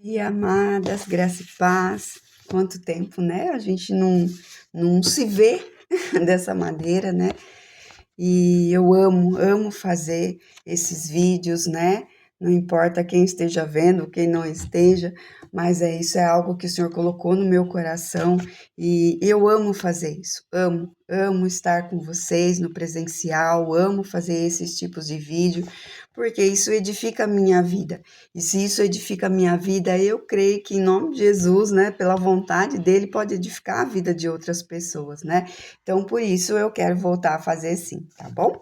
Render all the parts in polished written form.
E amadas, graça e paz. Quanto tempo, né? A gente não se vê dessa maneira, né? E eu amo fazer esses vídeos, né? Não importa quem esteja vendo, quem não esteja, mas isso é algo que o Senhor colocou no meu coração e eu amo fazer isso. Amo estar com vocês no presencial, amo fazer esses tipos de vídeo, porque isso edifica a minha vida. E se isso edifica a minha vida, eu creio que em nome de Jesus, né, pela vontade dele, pode edificar a vida de outras pessoas, né? Então, por isso eu quero voltar a fazer sim, tá bom?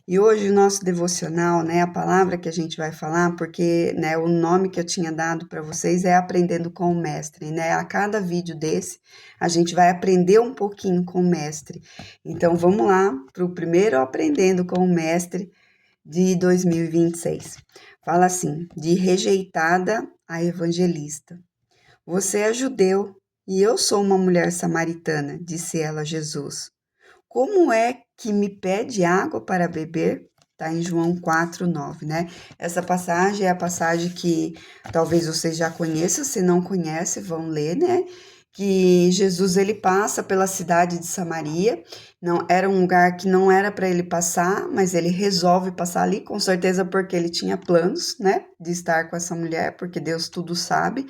E hoje o nosso devocional, né, a palavra que a gente vai falar, porque, né, o nome que eu tinha dado para vocês é Aprendendo com o Mestre, né? A cada vídeo desse, a gente vai aprender um pouquinho com o Mestre. Então, vamos lá para o primeiro Aprendendo com o Mestre de 2026. Fala assim: de rejeitada a evangelista. Você é judeu e eu sou uma mulher samaritana, disse ela a Jesus. Como é que me pede água para beber? Está em João 4:9, né? Essa passagem é a passagem que talvez vocês já conheçam, se não conhecem, vão ler, né? Que Jesus ele passa pela cidade de Samaria, não era um lugar que não era para ele passar, mas ele resolve passar ali, com certeza porque ele tinha planos, né, de estar com essa mulher, porque Deus tudo sabe.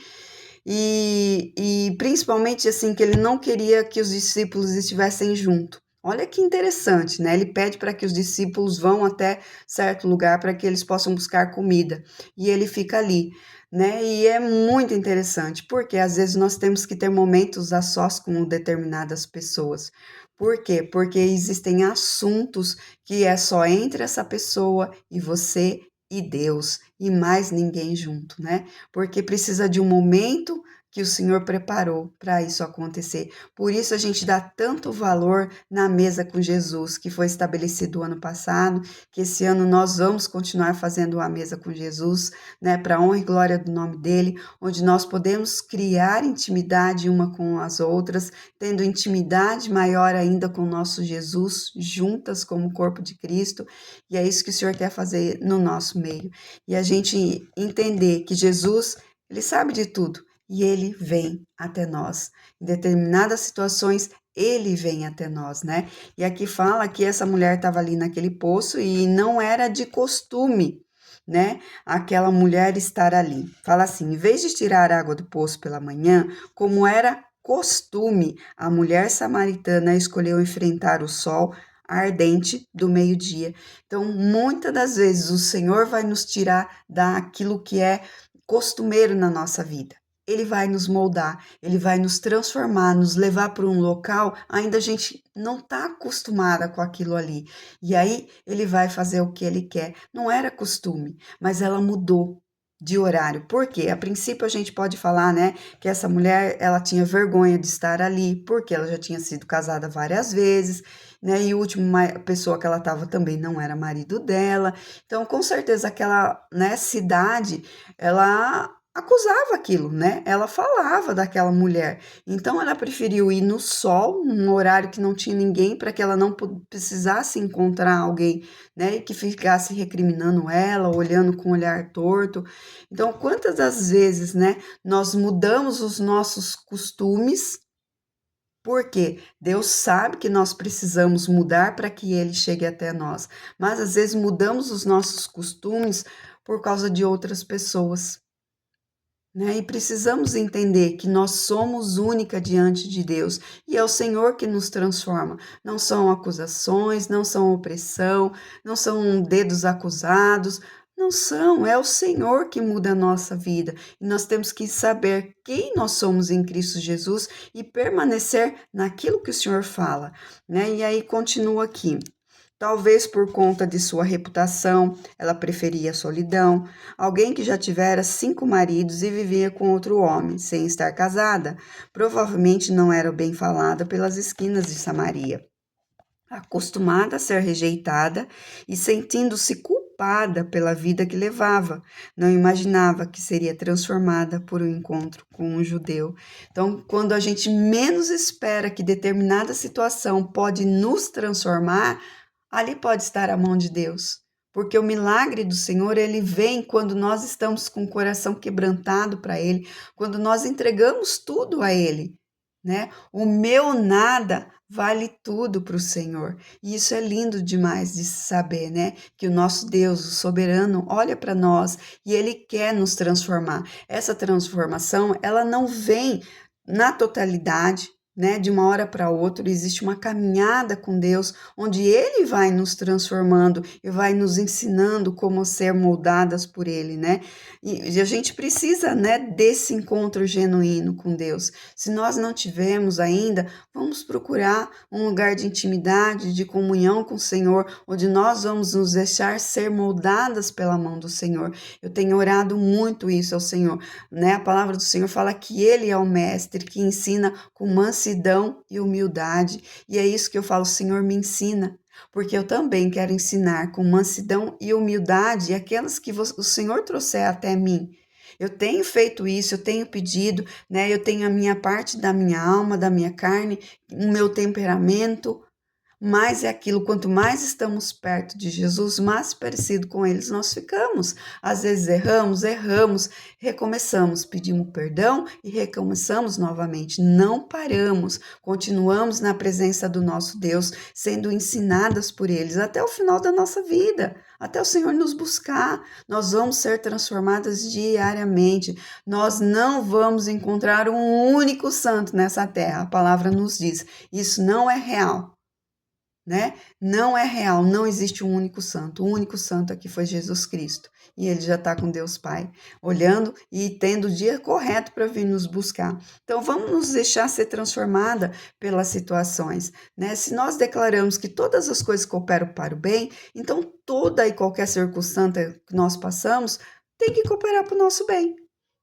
E principalmente assim, que ele não queria que os discípulos estivessem junto. Olha que interessante, né? Ele pede para que os discípulos vão até certo lugar para que eles possam buscar comida. E ele fica ali, né? E é muito interessante, porque às vezes nós temos que ter momentos a sós com determinadas pessoas. Por quê? Porque existem assuntos que é só entre essa pessoa e você e Deus, e mais ninguém junto, né? Porque precisa de um momento que o Senhor preparou para isso acontecer. Por isso a gente dá tanto valor na mesa com Jesus, que foi estabelecido ano passado, que esse ano nós vamos continuar fazendo a mesa com Jesus, né, para honra e glória do nome dele, onde nós podemos criar intimidade uma com as outras, tendo intimidade maior ainda com o nosso Jesus, juntas como o corpo de Cristo, e é isso que o Senhor quer fazer no nosso meio. E a gente entender que Jesus, ele sabe de tudo e ele vem até nós. Em determinadas situações, ele vem até nós, né? E aqui fala que essa mulher estava ali naquele poço e não era de costume, né? Aquela mulher estar ali. Fala assim: em vez de tirar água do poço pela manhã, como era costume, a mulher samaritana escolheu enfrentar o sol ardente do meio-dia. Então, muitas das vezes o Senhor vai nos tirar daquilo que é costumeiro na nossa vida. Ele vai nos moldar, ele vai nos transformar, nos levar para um local ainda a gente não está acostumada com aquilo ali. E aí ele vai fazer o que ele quer. Não era costume, mas ela mudou de horário. Por quê? A princípio a gente pode falar, né, que essa mulher, ela tinha vergonha de estar ali, porque ela já tinha sido casada várias vezes, né, e a última pessoa que ela estava também não era marido dela. Então, com certeza aquela, né, cidade, ela acusava aquilo, né? Ela falava daquela mulher. Então ela preferiu ir no sol, num horário que não tinha ninguém, para que ela não precisasse encontrar alguém, né? E que ficasse recriminando ela, olhando com um olhar torto. Então, quantas das vezes, né, nós mudamos os nossos costumes, porque Deus sabe que nós precisamos mudar para que ele chegue até nós, mas às vezes mudamos os nossos costumes por causa de outras pessoas, né? E precisamos entender que nós somos única diante de Deus e é o Senhor que nos transforma. Não são acusações, não são opressão, não são dedos acusados, não são, é o Senhor que muda a nossa vida. E nós temos que saber quem nós somos em Cristo Jesus e permanecer naquilo que o Senhor fala, né? E aí continua aqui. Talvez por conta de sua reputação, ela preferia a solidão. Alguém que já tivera 5 maridos e vivia com outro homem, sem estar casada, provavelmente não era bem falada pelas esquinas de Samaria. Acostumada a ser rejeitada e sentindo-se culpada pela vida que levava, não imaginava que seria transformada por um encontro com um judeu. Então, quando a gente menos espera que determinada situação pode nos transformar, ali pode estar a mão de Deus, porque o milagre do Senhor, ele vem quando nós estamos com o coração quebrantado para Ele, quando nós entregamos tudo a Ele, né? O meu nada vale tudo para o Senhor. E isso é lindo demais de se saber, né? Que o nosso Deus, o soberano, olha para nós e Ele quer nos transformar. Essa transformação, ela não vem na totalidade, né? De uma hora para outra, existe uma caminhada com Deus, onde Ele vai nos transformando e vai nos ensinando como ser moldadas por Ele, né? E a gente precisa, né, desse encontro genuíno com Deus. Se nós não tivermos ainda, vamos procurar um lugar de intimidade, de comunhão com o Senhor, onde nós vamos nos deixar ser moldadas pela mão do Senhor. Eu tenho orado muito isso ao Senhor, né? A palavra do Senhor fala que Ele é o mestre que ensina com mansidão e humildade. E é isso que eu falo, Senhor, me ensina, porque eu também quero ensinar com mansidão e humildade aquelas que o Senhor trouxer até mim. Eu tenho feito isso, eu tenho pedido, né? Eu tenho a minha parte da minha alma, da minha carne, o meu temperamento, mas é aquilo, quanto mais estamos perto de Jesus, mais parecido com eles nós ficamos. Às vezes erramos, recomeçamos, pedimos perdão e recomeçamos novamente. Não paramos, continuamos na presença do nosso Deus, sendo ensinadas por eles até o final da nossa vida, até o Senhor nos buscar. Nós vamos ser transformadas diariamente. Nós não vamos encontrar um único santo nessa terra. A palavra nos diz, isso não é real. Né? Não é real, não existe um único santo. O único santo aqui foi Jesus Cristo. E ele já está com Deus Pai, olhando e tendo o dia correto para vir nos buscar. Então, vamos nos deixar ser transformada pelas situações, né? Se nós declaramos que todas as coisas cooperam para o bem, então toda e qualquer circunstância que nós passamos tem que cooperar para o nosso bem,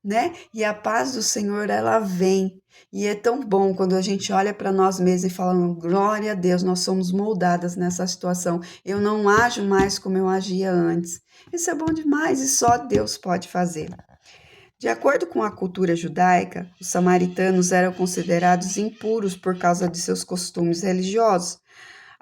né? E a paz do Senhor, ela vem. E é tão bom quando a gente olha para nós mesmos e fala, glória a Deus, nós somos moldadas nessa situação. Eu não ajo mais como eu agia antes. Isso é bom demais e só Deus pode fazer. De acordo com a cultura judaica, os samaritanos eram considerados impuros por causa de seus costumes religiosos.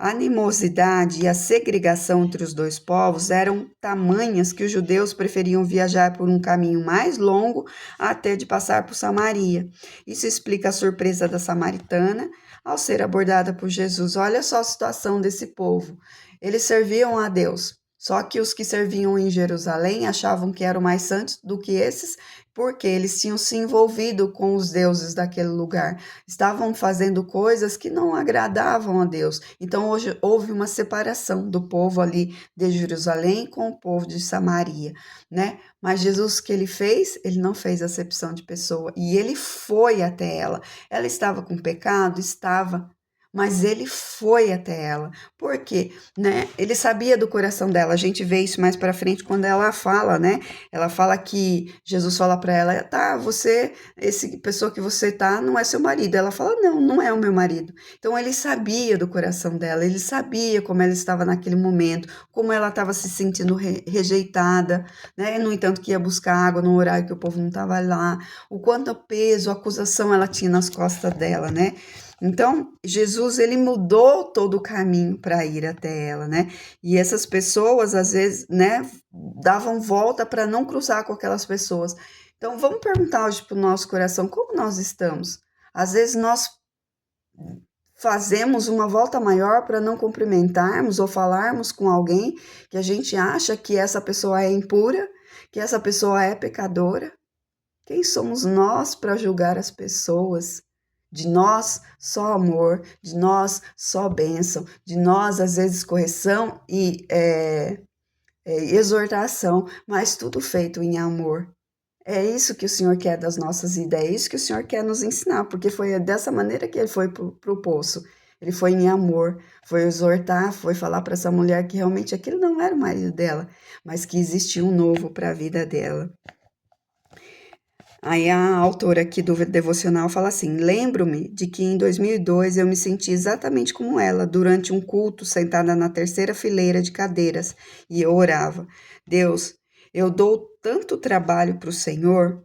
A animosidade e a segregação entre os dois povos eram tamanhas que os judeus preferiam viajar por um caminho mais longo até de passar por Samaria. Isso explica a surpresa da samaritana ao ser abordada por Jesus. Olha só a situação desse povo. Eles serviam a Deus, só que os que serviam em Jerusalém achavam que eram mais santos do que esses, porque eles tinham se envolvido com os deuses daquele lugar. Estavam fazendo coisas que não agradavam a Deus. Então, hoje houve uma separação do povo ali de Jerusalém com o povo de Samaria, né? Mas Jesus, o que ele fez? Ele não fez acepção de pessoa. E ele foi até ela. Ela estava com pecado? Estava. Mas ele foi até ela. Por quê? Né? Ele sabia do coração dela. A gente vê isso mais para frente quando ela fala, né? Ela fala que Jesus fala para ela, tá, você, esse pessoa que você tá, não é seu marido. Ela fala, não, não é o meu marido. Então ele sabia do coração dela, ele sabia como ela estava naquele momento, como ela estava se sentindo rejeitada, né? No entanto, que ia buscar água no horário que o povo não estava lá, o quanto peso, acusação ela tinha nas costas dela, né? Então, Jesus, ele mudou todo o caminho para ir até ela, né? E essas pessoas, às vezes, né, davam volta para não cruzar com aquelas pessoas. Então, vamos perguntar hoje para o nosso coração, como nós estamos? Às vezes, nós fazemos uma volta maior para não cumprimentarmos ou falarmos com alguém que a gente acha que essa pessoa é impura, que essa pessoa é pecadora. Quem somos nós para julgar as pessoas? De nós só amor, de nós só bênção, de nós às vezes correção e exortação, mas tudo feito em amor. É isso que o Senhor quer das nossas vidas, é isso que o Senhor quer nos ensinar, porque foi dessa maneira que ele foi para o poço. Ele foi em amor, foi exortar, foi falar para essa mulher que realmente aquele não era o marido dela, mas que existia um novo para a vida dela. Aí a autora aqui do devocional fala assim, lembro-me de que em 2002 eu me senti exatamente como ela, durante um culto sentada na terceira fileira de cadeiras, e eu orava, Deus, eu dou tanto trabalho para o Senhor.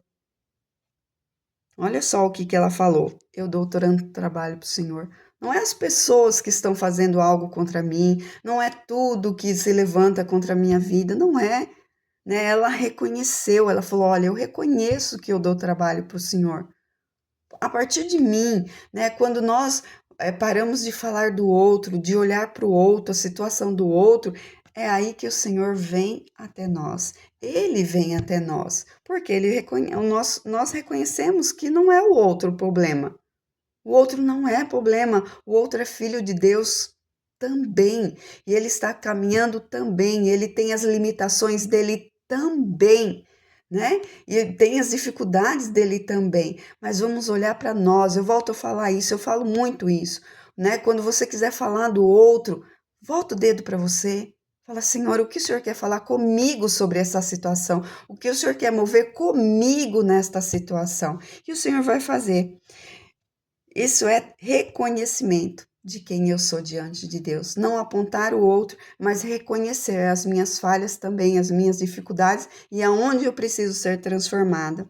Olha só o que ela falou, eu dou tanto trabalho para o Senhor, Não é as pessoas que estão fazendo algo contra mim, não é tudo que se levanta contra a minha vida, não é, né? Ela reconheceu, ela falou: olha, eu reconheço que eu dou trabalho para o Senhor. A partir de mim, né? Quando nós paramos de falar do outro, de olhar para o outro, a situação do outro, é aí que o Senhor vem até nós. Ele vem até nós, porque nós reconhecemos que não é o outro o problema. O outro não é problema, o outro é filho de Deus também, e ele está caminhando também, ele tem as limitações dele também, né? E tem as dificuldades dele também, mas vamos olhar para nós. Eu volto a falar isso, eu falo muito isso, né? Quando você quiser falar do outro, volta o dedo para você. Fala: Senhor, o que o Senhor quer falar comigo sobre essa situação? O que o Senhor quer mover comigo nesta situação? E o Senhor vai fazer. Isso é reconhecimento de quem eu sou diante de Deus. Não apontar o outro, mas reconhecer as minhas falhas também, as minhas dificuldades e aonde eu preciso ser transformada.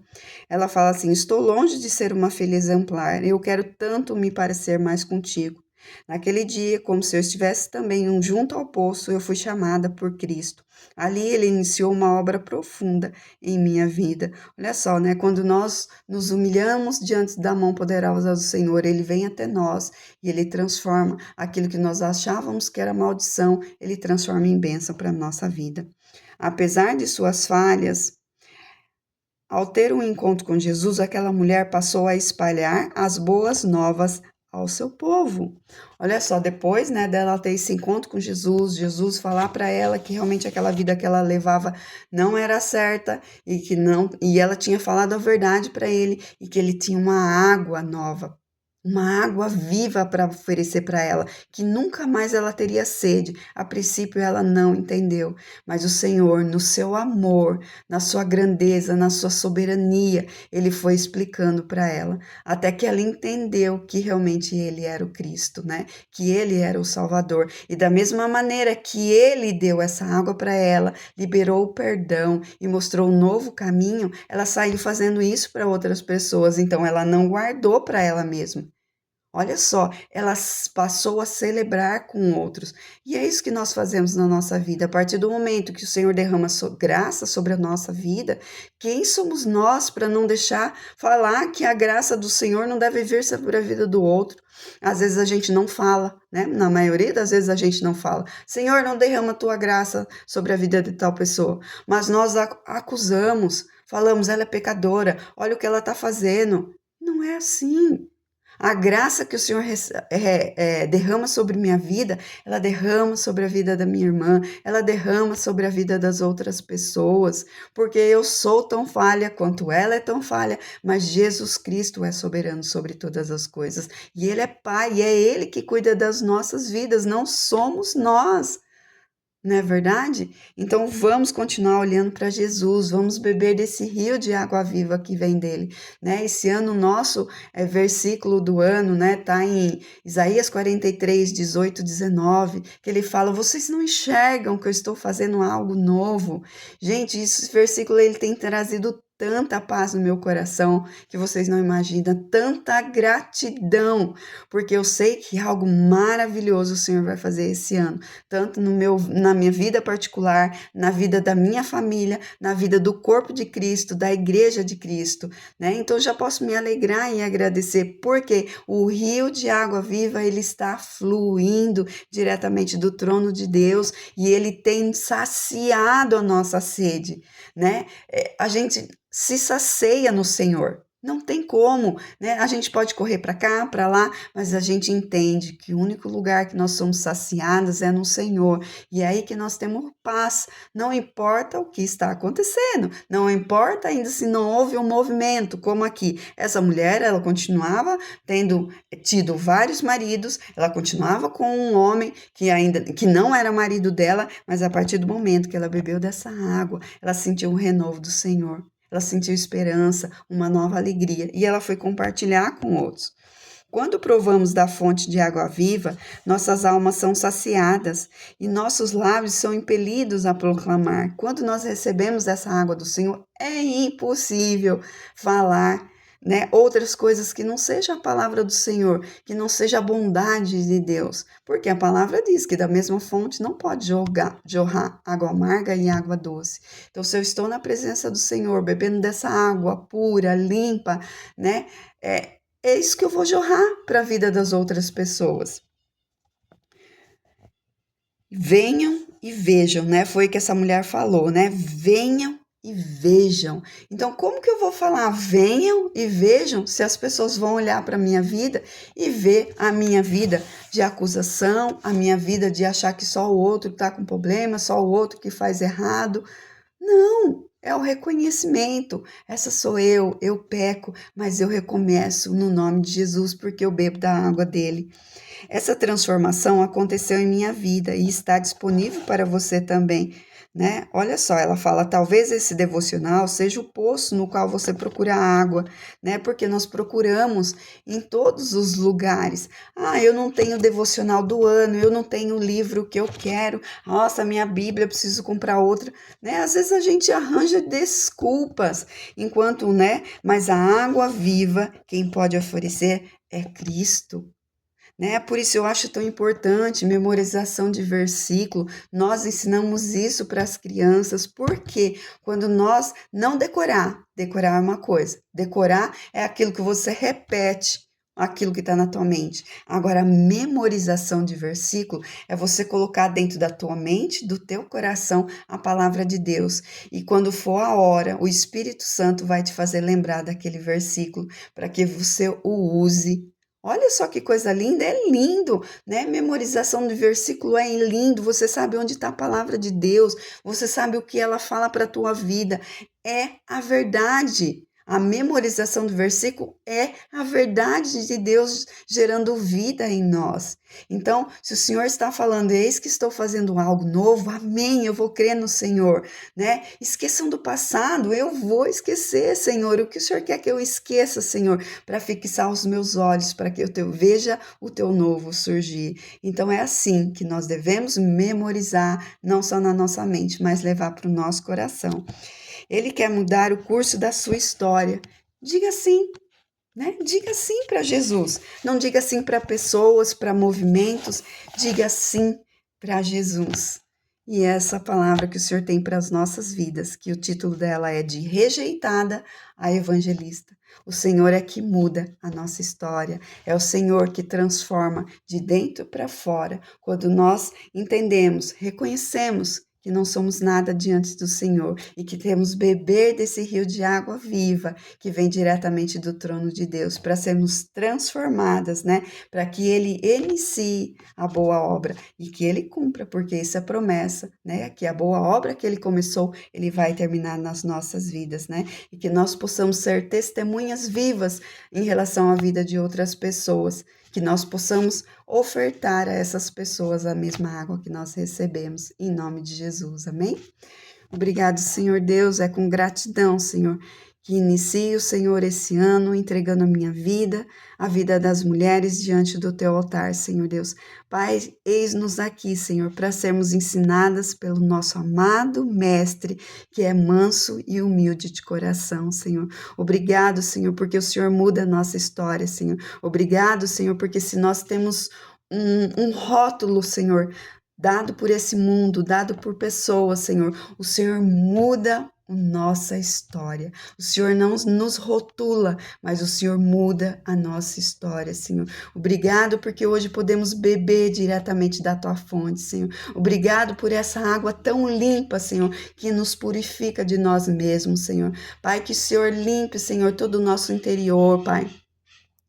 Ela fala assim: estou longe de ser uma filha exemplar, eu quero tanto me parecer mais contigo. Naquele dia, como se eu estivesse também junto ao poço, eu fui chamada por Cristo. Ali ele iniciou uma obra profunda em minha vida. Olha só, né? Quando nós nos humilhamos diante da mão poderosa do Senhor, ele vem até nós e ele transforma aquilo que nós achávamos que era maldição, ele transforma em bênção para a nossa vida. Apesar de suas falhas, ao ter um encontro com Jesus, aquela mulher passou a espalhar as boas novas ao seu povo. Olha só, depois, né, dela ter esse encontro com Jesus, Jesus falar para ela que realmente aquela vida que ela levava não era certa e ela tinha falado a verdade para ele e que ele tinha uma água nova, uma água viva para oferecer para ela, que nunca mais ela teria sede. A princípio ela não entendeu, mas o Senhor, no seu amor, na sua grandeza, na sua soberania, ele foi explicando para ela, até que ela entendeu que realmente ele era o Cristo, né? Que ele era o Salvador. E da mesma maneira que ele deu essa água para ela, liberou o perdão e mostrou um novo caminho, ela saiu fazendo isso para outras pessoas, então ela não guardou para ela mesma. Olha só, ela passou a celebrar com outros. E é isso que nós fazemos na nossa vida. A partir do momento que o Senhor derrama graça sobre a nossa vida, quem somos nós para não deixar falar que a graça do Senhor não deve vir sobre a vida do outro? Às vezes a gente não fala, né? Na maioria das vezes a gente não fala: Senhor, não derrama a tua graça sobre a vida de tal pessoa. Mas nós acusamos, falamos: ela é pecadora, olha o que ela está fazendo. Não é assim. A graça que o Senhor derrama sobre minha vida, ela derrama sobre a vida da minha irmã, ela derrama sobre a vida das outras pessoas, porque eu sou tão falha quanto ela é tão falha, mas Jesus Cristo é soberano sobre todas as coisas. E Ele é Pai, e é Ele que cuida das nossas vidas, não somos nós. Não é verdade? Então vamos continuar olhando para Jesus, vamos beber desse rio de água viva que vem dele, né? Esse ano nosso versículo do ano, né, tá em Isaías 43, 18, 19, que ele fala: vocês não enxergam que eu estou fazendo algo novo. Gente, esse versículo ele tem trazido tanta paz no meu coração que vocês não imaginam, tanta gratidão, porque eu sei que algo maravilhoso o Senhor vai fazer esse ano, tanto na minha vida particular, na vida da minha família, na vida do corpo de Cristo, da igreja de Cristo, né? Então já posso me alegrar e agradecer, porque o rio de água viva, ele está fluindo diretamente do trono de Deus e ele tem saciado a nossa sede, né? A gente se sacia no Senhor. Não tem como, né? A gente pode correr para cá, para lá, mas a gente entende que o único lugar que nós somos saciados é no Senhor. E é aí que nós temos paz. Não importa o que está acontecendo, não importa ainda se não houve um movimento, como aqui. Essa mulher, ela continuava tendo tido vários maridos, ela continuava com um homem que não era marido dela, mas a partir do momento que ela bebeu dessa água, ela sentiu o renovo do Senhor. Ela sentiu esperança, uma nova alegria, e ela foi compartilhar com outros. Quando provamos da fonte de água viva, nossas almas são saciadas e nossos lábios são impelidos a proclamar. Quando nós recebemos essa água do Senhor, é impossível falar, né, outras coisas que não seja a palavra do Senhor, que não seja a bondade de Deus, porque a palavra diz que da mesma fonte não pode jorrar água amarga e água doce. Então, se eu estou na presença do Senhor, bebendo dessa água pura, limpa, né, é isso que eu vou jorrar para a vida das outras pessoas. Venham e vejam, né? Foi o que essa mulher falou, né? Venham e vejam. Então, como que eu vou falar venham e vejam se as pessoas vão olhar para a minha vida e ver a minha vida de acusação, a minha vida de achar que só o outro está com problema, só o outro que faz errado? Não, é o reconhecimento. Essa sou eu peco, mas eu recomeço no nome de Jesus porque eu bebo da água dele. Essa transformação aconteceu em minha vida e está disponível para você também, né? Olha só, ela fala, talvez esse devocional seja o poço no qual você procura água, né? Porque nós procuramos em todos os lugares. Ah, eu não tenho devocional do ano, eu não tenho o livro que eu quero. Nossa, minha Bíblia, eu preciso comprar outra, né? Às vezes a gente arranja desculpas, enquanto, né? Mas a água viva, quem pode oferecer é Cristo. Né? Por isso eu acho tão importante memorização de versículo. Nós ensinamos isso para as crianças, porque quando nós não decorar é uma coisa, decorar é aquilo que você repete, aquilo que está na tua mente. Agora, a memorização de versículo é você colocar dentro da tua mente, do teu coração, a palavra de Deus. E quando for a hora, o Espírito Santo vai te fazer lembrar daquele versículo para que você o use. Olha só que coisa linda, é lindo, né? Memorização do versículo é lindo, você sabe onde está a palavra de Deus, você sabe o que ela fala para a tua vida, é a verdade. A memorização do versículo é a verdade de Deus gerando vida em nós. Então, se o Senhor está falando, eis que estou fazendo algo novo, amém, eu vou crer no Senhor, né? Esqueçam do passado, eu vou esquecer, Senhor, o que o Senhor quer que eu esqueça, Senhor, para fixar os meus olhos, para que eu veja o teu novo surgir. Então, é assim que nós devemos memorizar, não só na nossa mente, mas levar para o nosso coração. Ele quer mudar o curso da sua história. Diga sim, né? Diga sim para Jesus. Não diga sim para pessoas, para movimentos. Diga sim para Jesus. E essa palavra que o Senhor tem para as nossas vidas, que o título dela é de Rejeitada a Evangelista. O Senhor é que muda a nossa história. É o Senhor que transforma de dentro para fora. Quando nós entendemos, reconhecemos que não somos nada diante do Senhor e que temos beber desse rio de água viva que vem diretamente do trono de Deus para sermos transformadas, né? Para que Ele inicie a boa obra e que Ele cumpra, porque isso é promessa, né? Que a boa obra que Ele começou, Ele vai terminar nas nossas vidas, né? E que nós possamos ser testemunhas vivas em relação à vida de outras pessoas, que nós possamos ofertar a essas pessoas a mesma água que nós recebemos, em nome de Jesus, amém? Obrigado, Senhor Deus, é com gratidão, Senhor, que inicio, Senhor, esse ano entregando a minha vida, a vida das mulheres diante do teu altar, Senhor Deus. Pai, eis-nos aqui, Senhor, para sermos ensinadas pelo nosso amado Mestre, que é manso e humilde de coração, Senhor. Obrigado, Senhor, porque o Senhor muda a nossa história, Senhor. Obrigado, Senhor, porque se nós temos um rótulo, Senhor, dado por esse mundo, dado por pessoas, Senhor, o Senhor muda a nossa história. O Senhor não nos rotula, mas o Senhor muda a nossa história, Senhor. Obrigado porque hoje podemos beber diretamente da tua fonte, Senhor. Obrigado por essa água tão limpa, Senhor, que nos purifica de nós mesmos, Senhor. Pai, que o Senhor limpe, Senhor, todo o nosso interior, Pai,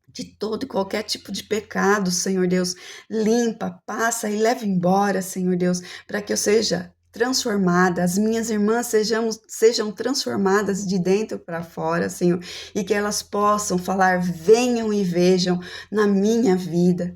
de todo e qualquer tipo de pecado, Senhor Deus. Limpa, passa e leva embora, Senhor Deus, para que eu seja transformada, as minhas irmãs sejam transformadas de dentro para fora, Senhor, e que elas possam falar, venham e vejam na minha vida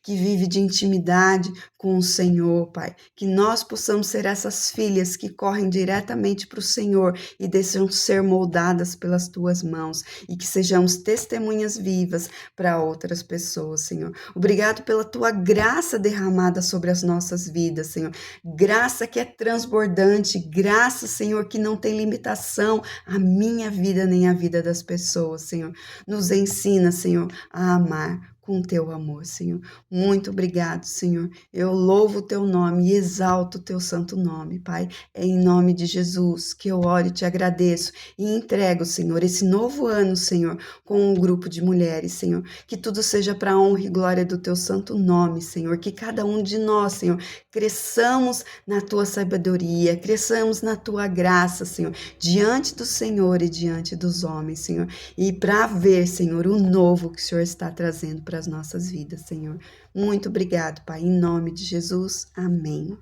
que vive de intimidade com o Senhor, Pai. Que nós possamos ser essas filhas que correm diretamente para o Senhor e desejam ser moldadas pelas tuas mãos e que sejamos testemunhas vivas para outras pessoas, Senhor. Obrigado pela tua graça derramada sobre as nossas vidas, Senhor. Graça que é transbordante, graça, Senhor, que não tem limitação à minha vida nem à vida das pessoas, Senhor. Nos ensina, Senhor, a amar com teu amor, Senhor. Muito obrigado, Senhor. Eu louvo o teu nome e exalto o teu santo nome, Pai. É em nome de Jesus que eu oro e te agradeço e entrego, Senhor, esse novo ano, Senhor, com um grupo de mulheres, Senhor. Que tudo seja para a honra e glória do teu santo nome, Senhor. Que cada um de nós, Senhor, cresçamos na tua sabedoria, cresçamos na tua graça, Senhor, diante do Senhor e diante dos homens, Senhor. E para ver, Senhor, o novo que o Senhor está trazendo para as nossas vidas, Senhor. Muito obrigado, Pai, em nome de Jesus. Amém.